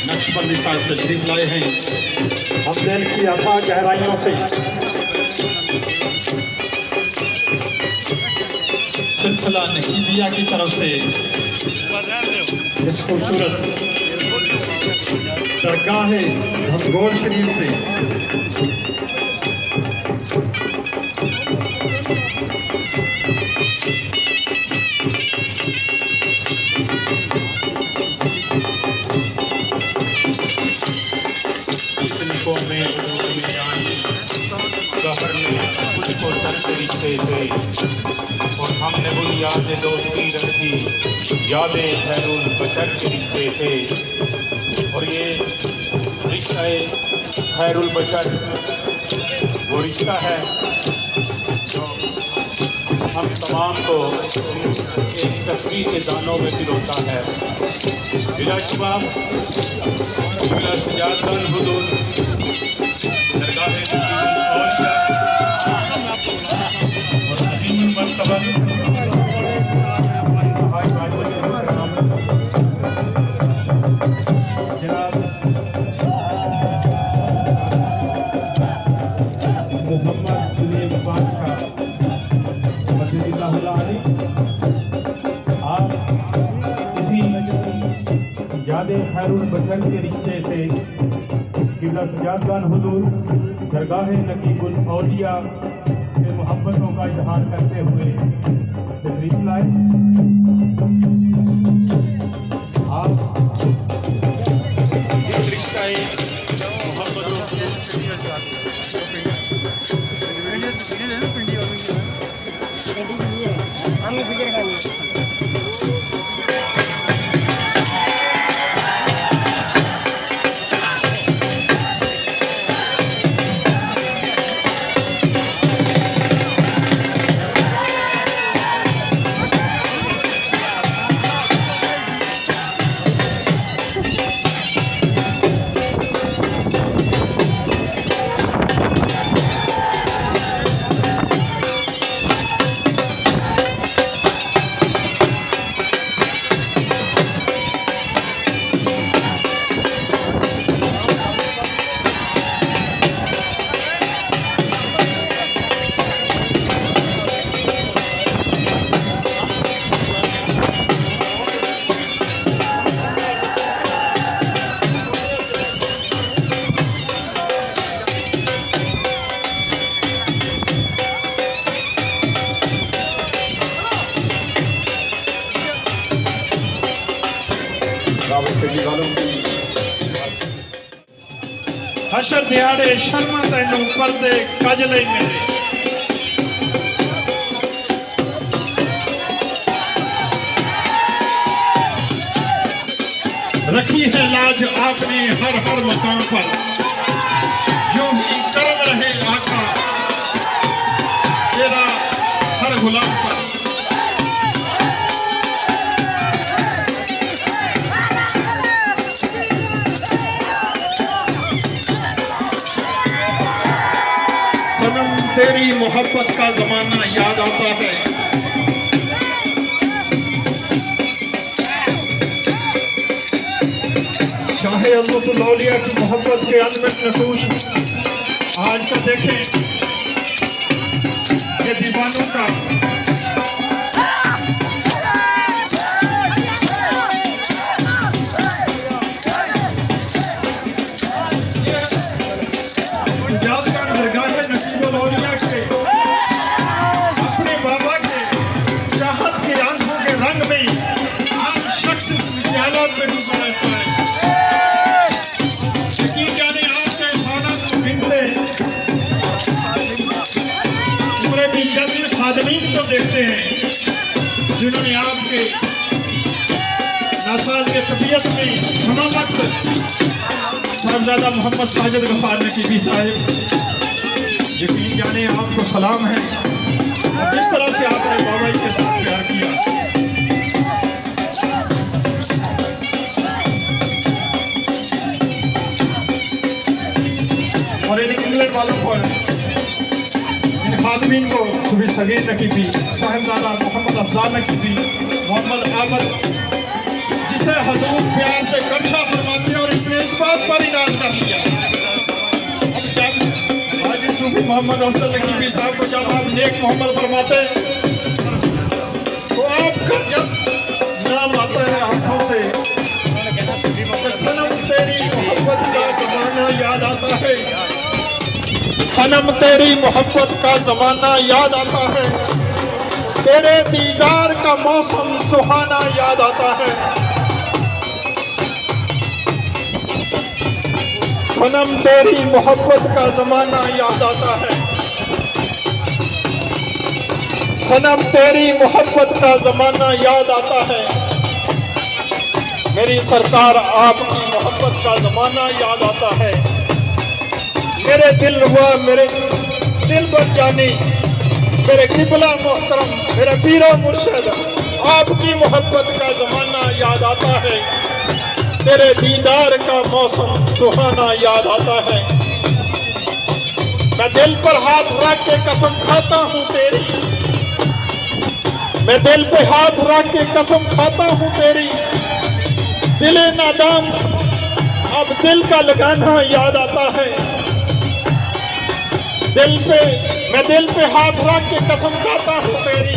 नक्शबंदी साहब तशरीफ लाए हैं। हम दिल की अथाह गहराइयों से सिलसिला नकीबिया की तरफ से इस खूबसूरत दरगाह घमगोल शरीफ से मुझको चलते रिश्ते थे और हमने बुनियाद दोस्ती रखी, यादें खैरुल बशर के रिश्ते थे। और ये रिश्ता खैरुल बशर वो रिश्ता है जो हम तमाम को एक तस्वीर के दानों में पिरोता है। बिलाशुबा बिला सजाद खान हुजूर यादें खैरुल बशर के रिश्ते से किबला सजाद खान हुजूर दरगाह नकीबुल औलिया से मोहब्बतों का इजहार करते हुए तशरीफ लाए। आप रिश्ता हशर दिहाड़े शर्मा तैनू पर्दे कज ले मेरे रखी है लाज आपने हर हर मकाम पर, यूं ही करम रहे आका तेरा हर गुलाम पर। तेरी मोहब्बत का जमाना याद आता है, शाहे अज़मतुल औलिया की मोहब्बत के अनमित नकूश आज का देखें ये दीवानों का आदमी को देखते हैं जिन्होंने आपके नासाज के तबीयत में हम वक्त साहबजादा मोहम्मद साजिद गफार नकीबी साहिब यकीन जाने आपको सलाम है और जिस तरह से आपने बाबा जी के साथ प्यार किया। और इन इंग्लैंड वालों को खादमीन को सुबह सगीर नकीबी, साहिबजादा मोहम्मद अफजाल नकीबी, मोहम्मद अहमद जिसे हजूर प्यार से कक्षा फरमाते हैं और इसलिए सात बार इनाज कर लिया। अब जब हाजी सूफी मोहम्मद अफजल नकीबी साहब को जब आप नेक मोहम्मद फरमाते तो आपका जब नाम आता है आंखों से तो सनम तेरी मोहब्बत का जमाना याद आता है, सनम तेरी मोहब्बत का जमाना याद आता है, तेरे दीदार का मौसम सुहाना याद आता है। सनम तेरी मोहब्बत का जमाना याद आता है, सनम तेरी मोहब्बत का जमाना याद आता है। मेरी सरकार आपकी मोहब्बत का जमाना याद आता है। मेरे दिल हुआ मेरे दिल बन जाने मेरे किबला मोहतरम मेरा पीरा मुर्शिद, आपकी मोहब्बत का जमाना याद आता है, तेरे दीदार का मौसम सुहाना याद आता है। मैं दिल पर हाथ रख के कसम खाता हूँ तेरी, मैं दिल पे हाथ रख के कसम खाता हूँ तेरी, दिले नादाम अब दिल का लगाना याद आता है। मैं दिल पे हाथ रख के कसम खाता हूँ तेरी,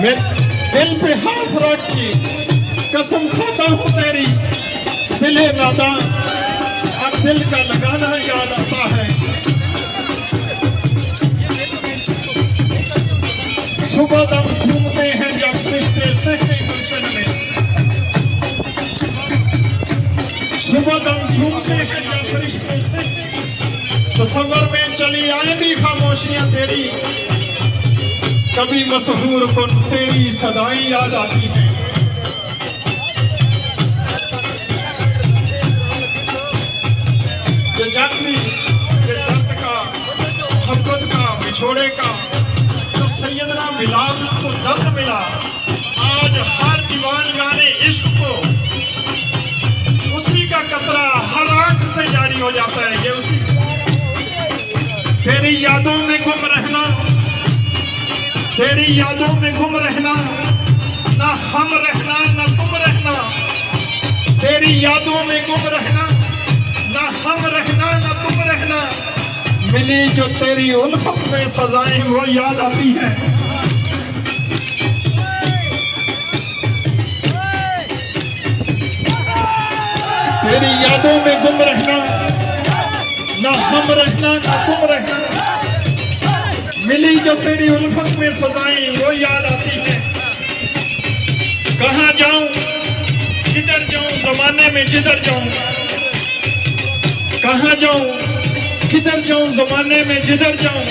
मैं दिल पे हाथ रख के कसम खाता हूँ तेरी, दिले नादाम अब दिल का लगाना याद आता है। सुबह दम घूमते हैं जब रिश्ते सहते गुलशन में, सुबह दम झूमते हैं जब रिश्ते सहते, तसव्वुर में चली आएंगी खामोशियां तेरी, कभी मशहूर कुन तेरी सदाएं याद आती हैं। ये जख्मी ये दर्द का मोहब्बत का बिछोड़े का जो सैयदना बिलाल को दर्द मिला, आज हर दीवान गाने इश्क को उसी का कतरा हर आंख से जारी हो जाता है। ये उसी तेरी यादों में गुम रहना, तेरी यादों में गुम रहना, ना हम रहना ना तुम रहना, तेरी यादों में गुम रहना, ना हम रहना ना तुम रहना, मिली जो तेरी उल्फत में सजाएं वो याद आती है। तेरी यादों में गुम रहना, ना हम रहना ना तुम रहना, मिली जो तेरी उल्फत में सजाएं वो याद आती है। कहाँ जाऊं किधर जाऊं जमाने में जिधर जाऊं, कहाँ जाऊं किधर जाऊं जमाने में जिधर जाऊं,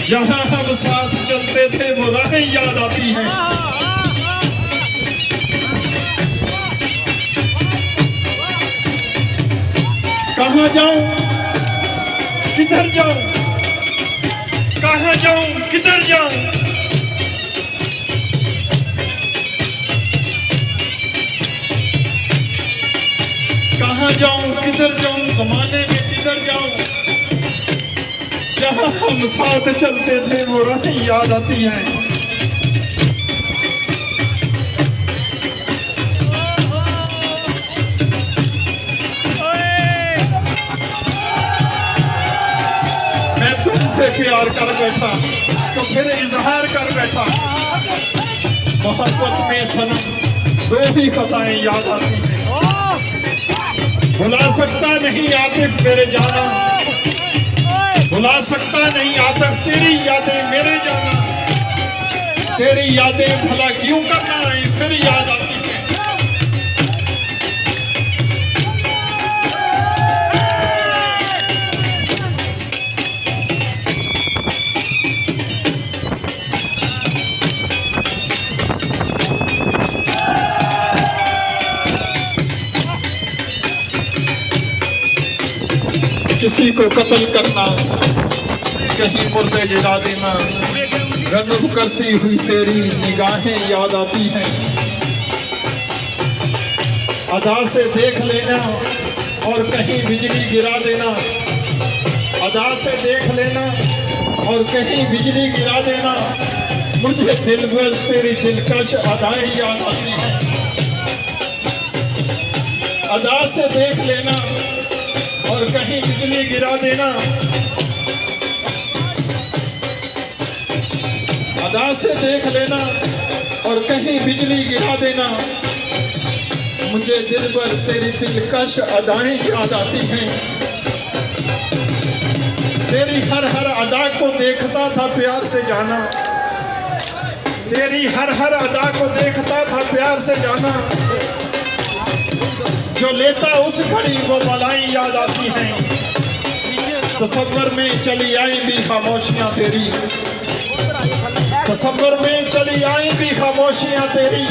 जहां हम साथ चलते थे वो राहें याद आती हैं। कहाँ जाऊं किधर जाऊं, कहाँ जाऊं किधर जाऊं, कहाँ जाऊं किधर जाऊं जमाने में जिधर जाऊं, जहां हम साथ चलते थे वो राहें याद आती हैं। मैं तुमसे प्यार कर बैठा तो फिर इजहार कर बैठा, मोहब्बत में सनम दो ही खताएं याद आती हैं। भुला सकता नहीं आतिफ मेरे जाना, भुला सकता नहीं आतिफ तेरी यादें मेरे जाना, तेरी यादें भला क्यों करना है फिर याद आती है। किसी को कत्ल करना, कहीं मुर्दे जला देना, गज़ब करती हुई तेरी निगाहें याद आती हैं। अदा से देख लेना और कहीं बिजली गिरा देना, अदा से देख लेना और कहीं बिजली गिरा देना, मुझे दिल भर तेरी दिलकश अदाएं याद आती हैं। अदा से देख लेना और कहीं बिजली गिरा देना, अदा से देख लेना और कहीं बिजली गिरा देना, मुझे दिल भर तेरी दिलकश अदाएं याद आती हैं। तेरी हर हर अदा को देखता था प्यार से जाना, तेरी हर हर अदा को देखता था प्यार से जाना, जो लेता उस घड़ी वो बलाएं याद आती हैं। तसव्वुर में चली आई भी खामोशियां तेरी, तसव्वुर में चली आई भी खामोशियां तेरी,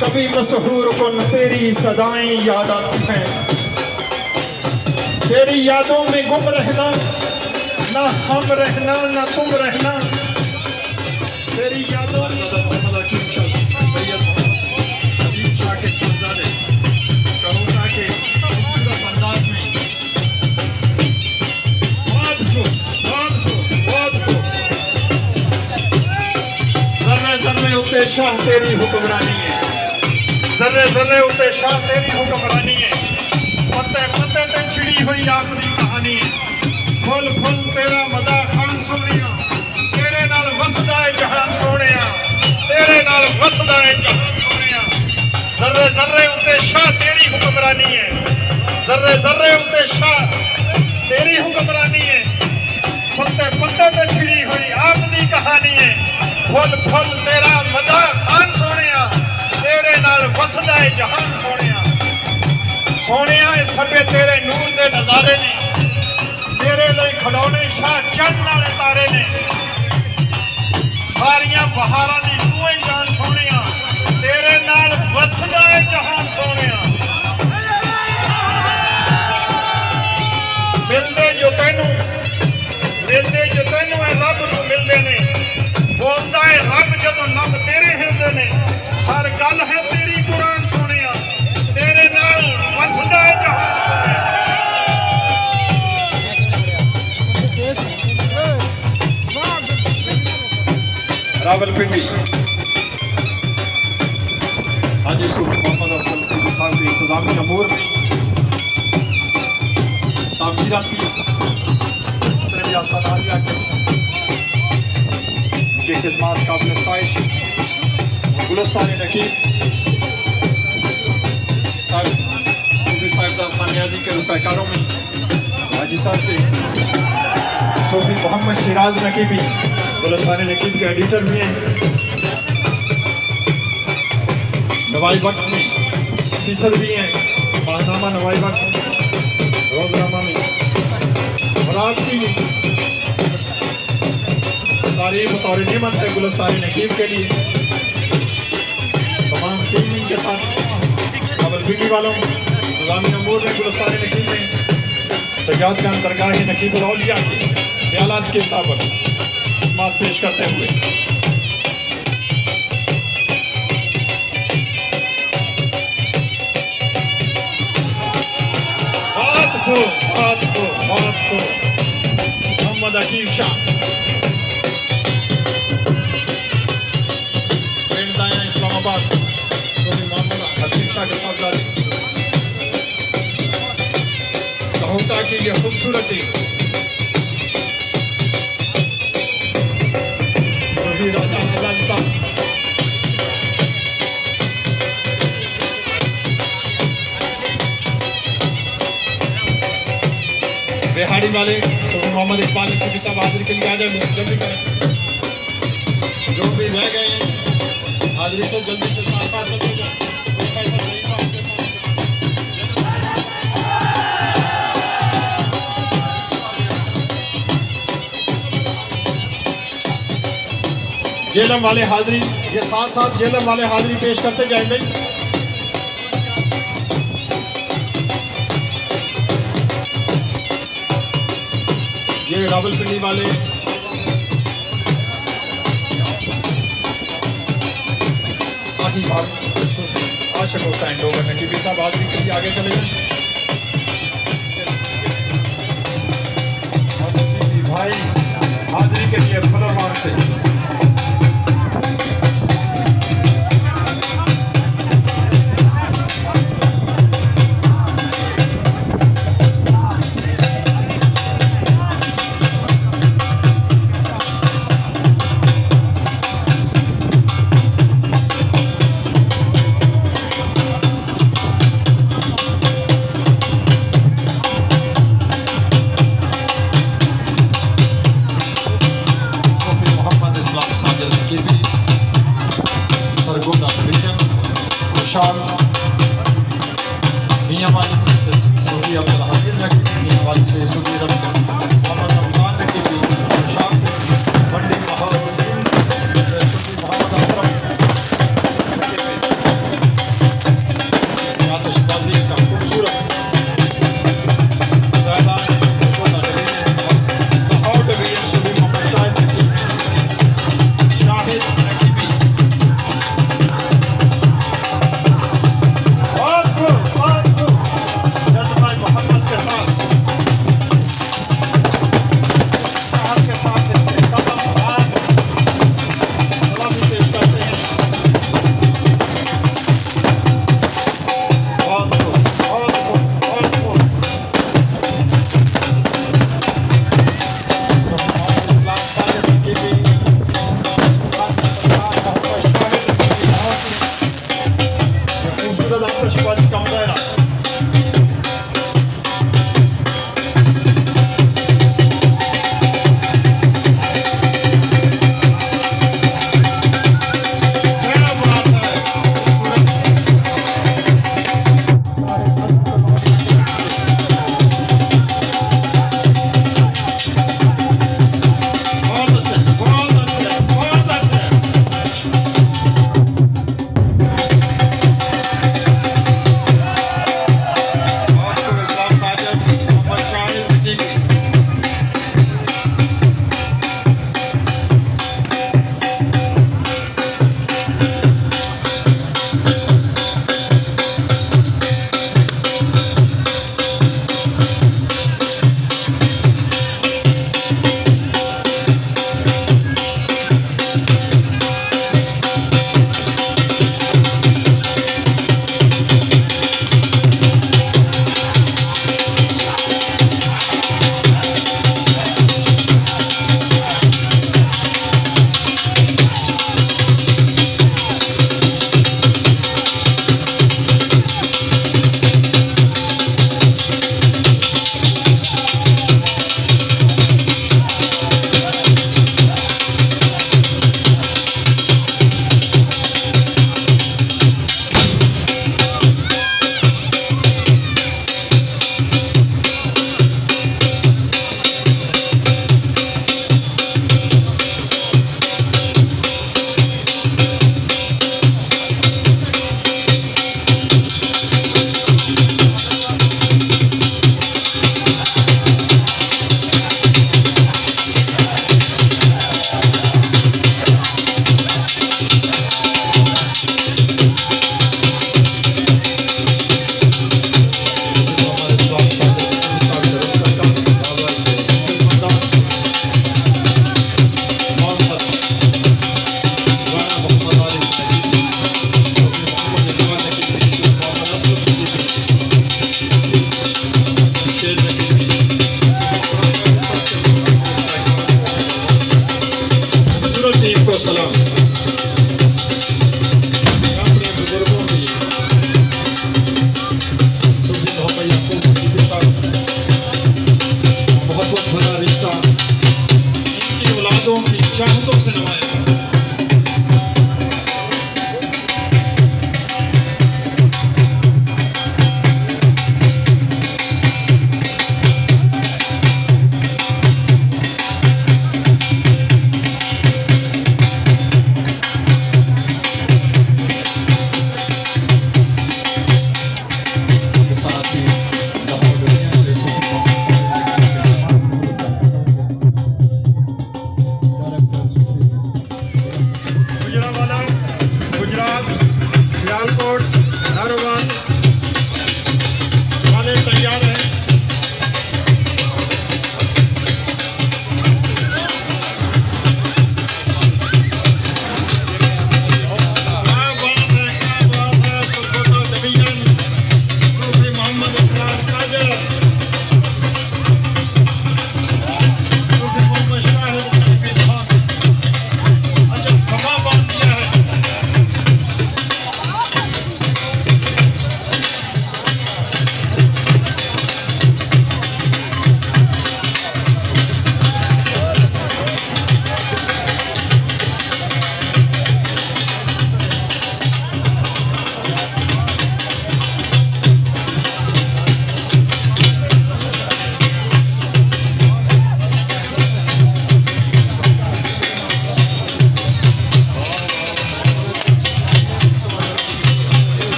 कभी मशहूर कुन तेरी सदाएं याद आती हैं। तेरी यादों में गुम रहना, ना हम रहना ना तुम रहना, तेरी यादों में मोहम्मद हकीम शाह सैयद मोहम्मद हकीम शाह के शहजादे करोना के खूबसूरत अंदाज में जर्रे जर्रे उते शाह तेरी हुक्मरानी है, जर्रे जर्रे उते शाह तेरी हुक्मरानी है, पत्ते पत्ते ते छिड़ी हुई आखरी कहानी है। फुल फुल तेरा मदा खान सोनिया, तेरे नाल वसदा है जहान सोनिया, तेरे नाल वसदा है जहान सोनिया। जर्रे जर्रे उते शाह तेरी हुक्मरानी है, जर्रे जर्रे उते शाह तेरी हुक्मरानी है, पत्ते पत्ते ते छिड़ी हुई आखरी कहानी है। फुल फुल तेरा मदा खान सोनिया, तेरे नाल वसदा है जहान सोनिया। सोनिया सभे तेरे नूर दे नजारे ने, तेरे लिए खड़ौने शाह चंद नाले तारे ने, सारियां बहारां दी तू ही जान सोनिया, तेरे नाल वसदा है जहान सोनिया। मिलदे जो तैनू है रब नूं मिलदे ने, बोलदा है रब जदों लब तेरे हिलदे ने, हर गल है तेरी कुरान सोनिया, तेरे नाल वसदा है जहान सोनिया। रावलपिंडी हाजी सूफी मोहम्मद अफजल साहब के इंतजामी अमूर में तामीराती सनाजिया के खिदमात काबिल ख्वाहिश गुलस्तान नकीब साहिब खानियाजी के पैकारों में हाजी साहब के सूफी मोहम्मद शिराज नकीबी गुलस्तान नकीब के एडिटर भी हैं। नवाई वक्त में ऑफिसर भी हैं, माहनामा नवाई वक्त रोजनामा में, और आपकी तारीफ बतौर नेमत है गुलस्तान नकीब के लिए। तमाम टीम के साथ रावलपिंडी वालों इंतजामी अमूर में गुलस्तान नकीब में सजाद खान दरगाह नकीब औलिया के ख्यालात के मुताबिक खिदमत पेश करते हुए बात को मोहम्मद हकीम शाह इस्लामाबाद मोहम्मद हकीम शाह के साथ कहूटा की ये खूबसूरती बिहारी वाले तो मोहम्मद इकबाल नकीबी साहब हाजिरी के लिए आ जाए, जल्दी करें। जो भी रह गए हैं हाजिरी से जल्दी से साथ साथ चलते जाए। जेलम वाले हाजिरी, ये साथ साथ जेलम वाले हाजिरी पेश करते जाएंगे। ये रावलपिंडी वाले साथी भाग आशक हुसैन लोग नकीबी साहब हाजिरी के लिए आगे चले जाए। के लिए फलोमान से सूफी मोहम्मद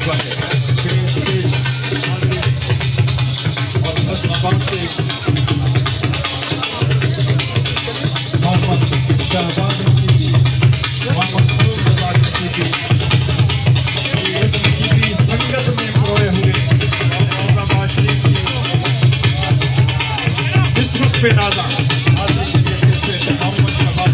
हुआ है और फैसलाबाद से मोहम्मद शहबाज नकीबी, मोहम्मद फरूक नकीबी इस नकीबी संगत में खोए हुए औरंगाबाद शरीफ की किस्मत पे नाजा हाजिर के लिए पेश है मोहम्मद शहबाज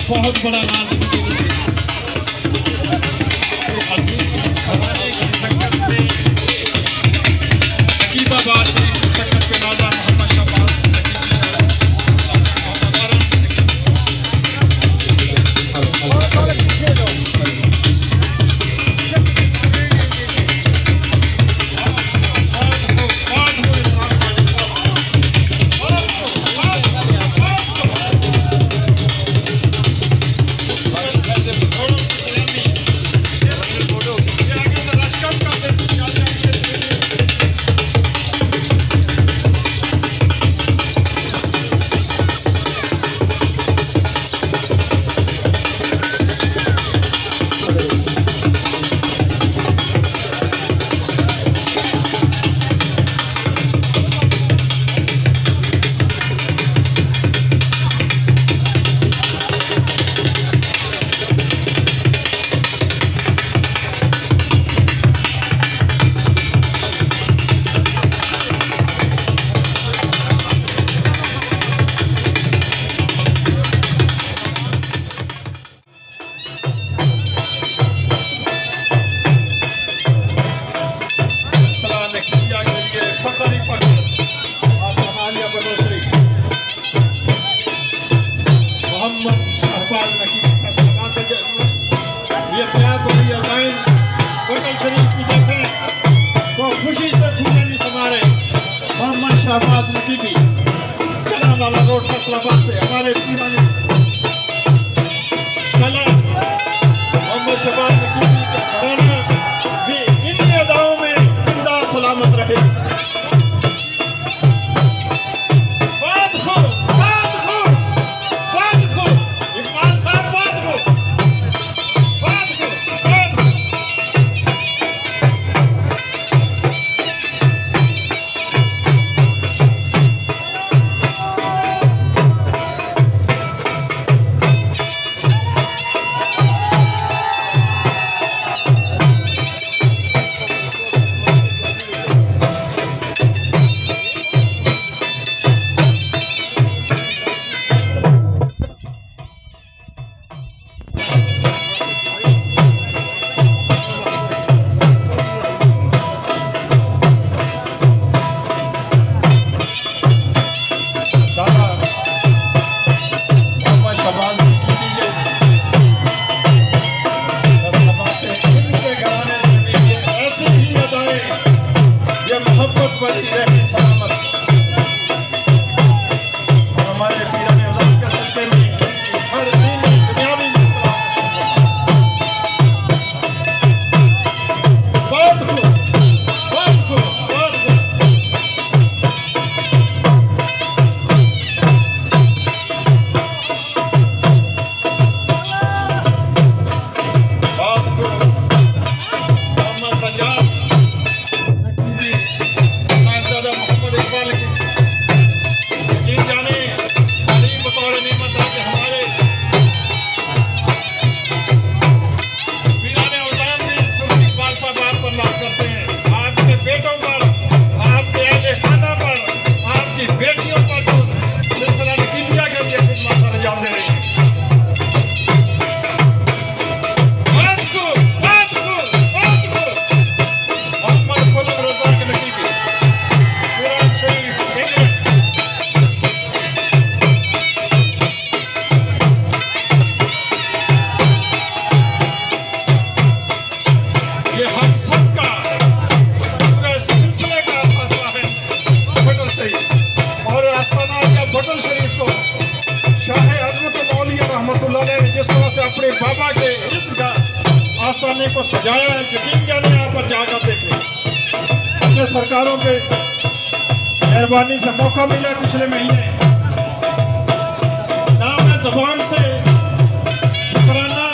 बहुत बड़ा नाम नकीबाबाद संगत पे नाजा मोहम्मद शहबाज शहबाज नकीबी चनावाला रोड फैसलाबाद से हमारे दीवाने कला मोहम्मद शहबाज नकीबी का घराना भी इन्हीं अदाओं में जिंदा सलामत रहे। बटन शरीफ को शाह अज़मत मौलिया रहमतुल्लाह ने जिस तरह से अपने बाबा के इस आस्थाने को सजाया है, यकीन जाने यहाँ पर जाकर देखें। अपने सरकारों के मेहरबानी से मौका मिला पिछले महीने, ना मैं जबान से शुक्राना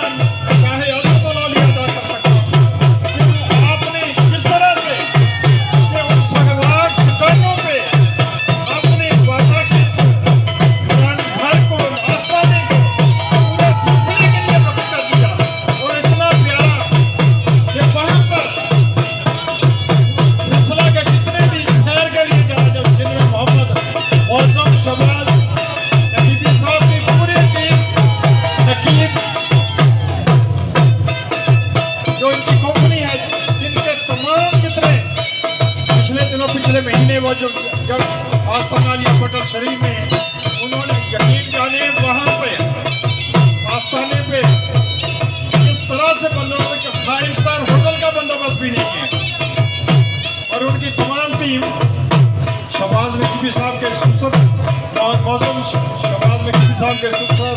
शाह अज़मत मौलिया अदा कर सकता हूँ। आपने जिस तरह से कि उन सहवाग ठिकानों पे अपने बाबा के घर को आस्थाने को पूरे सिलसिले के लिए वक्त कर दिया, और इतना प्यारा कि वहाँ पर सिलसिला के जितने भी शहर के लिए जाए, जब जिनमें मोहम्मद मौसम शबाज नकीबी साहब की पूरी टीम, नकीब जो इनकी कंपनी है, जिनके तमाम जितने पिछले महीने वो जो जब आस्थाना लिया पटल शरीफ में, उन्होंने यकीन जाने वहाँ पे आस्थाने पे इस तरह से बंदोबस्त, 5 स्टार होटल का बंदोबस्त भी नहीं है, और उनकी तमाम टीम शहबाज नकीबी साहब के सुसर मौसम शहबाज नकीबी साहब के सुसर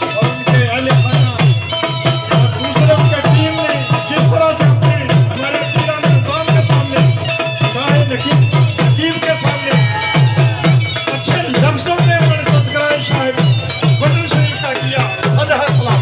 और उनके अहले खाना और दूसरे उनके टीम ने जिस तरह से अपने हमारे पीराने मुकाम के सामने शाह नकीब के सामने अच्छे लफ्जों में तज़किरा शाह बटन शरीफ का किया, सदहा सलाम।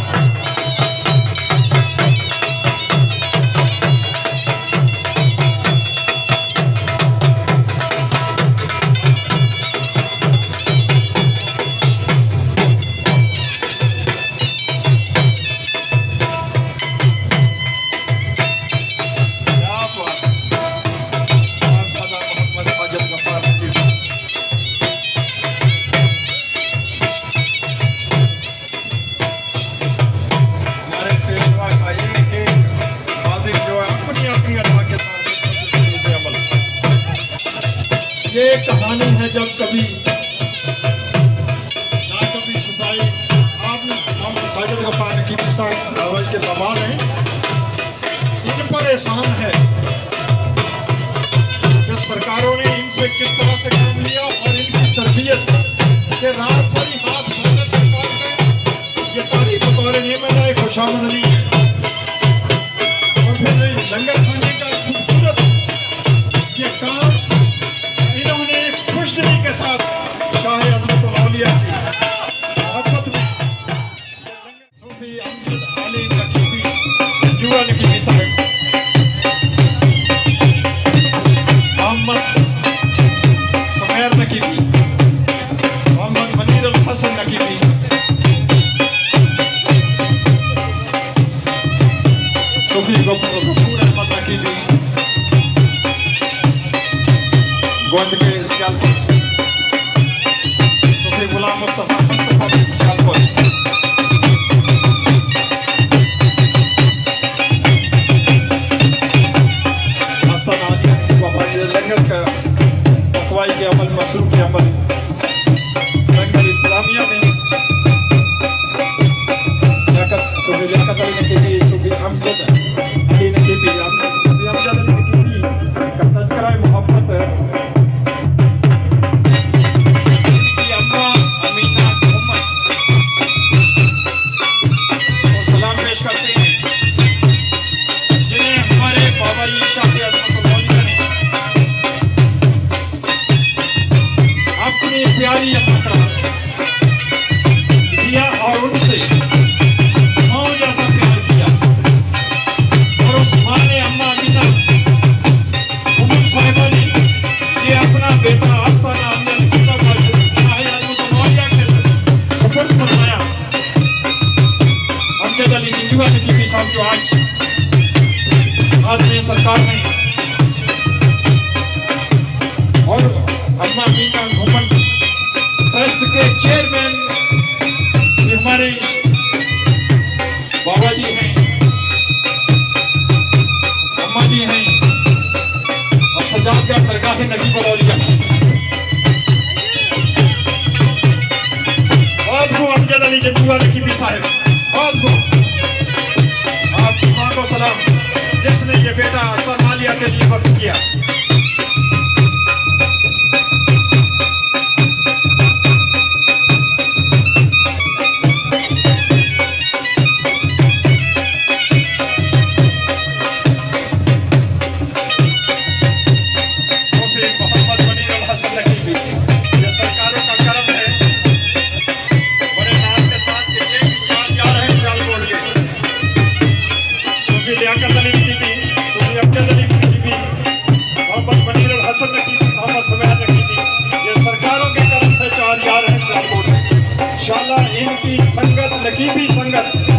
ये एक कहानी है, जब कभी ना कभी छुपाई आपने मोहम्मद साजिद गफ्फार नकीबी साहब रावल के दबाव हैं, इन पर एहसान है कि सरकारों ने इनसे किस तरह से काम लिया, और इनकी तरबियत के रात सारी हाथ धोने सरकार में ये तारीफ बतौर नेमत खुशामद नहीं है। और फिर लंगर खाने का खूबसूरत ये काम इन्होंने खुश दिली के साथ शाह अज़मत मौलिया की मोहब्बत में सूफी अमजद अली नकीबी जुआ नकीबी साहब, मोहम्मद सुमैर नकीबी, मोहम्मद मनीर अल हसन नकीबी, सूफी गफूर अहमद नकीबी गोंद के सियालकोट, सूफी गुलाम मुस्तफा मुस्तफा भी सियालकोट, हसन आलिया वफाई लंगर का अखवाई के अमल, मसरूफ के अमल, लंगर इस्लामिया में सूफी लियाकत अली नकीबी, सूफी अमजद अली नकीबी, सूफी अमजद अली नकीबी का तज़किरा मोहब्बत प्यारी दिया, और उनसे माँ जैसा प्यार किया, और उस माँ ने अम्मा अमीना उम्म साहिबा ने ये अपना बेटा आस्थाना के सुपुर्द फरमाया। अमजद अली जुआ नकीबी साहब जो आज में सरकार में, और अम्मा अमीना घुमन ट्रस्ट के चेयरमैन ये हमारे बाबा जी हैं, अम्मा जी हैं, और सजादगाह दरगाह नकीब औलिया। बहुत खूब अमजद अली जुआ नकीबी साहब, बहुत खूब। आप माँ को सलाम, जिसने ये बेटा फरमालिया के लिए वक्त किया। बीबी संगत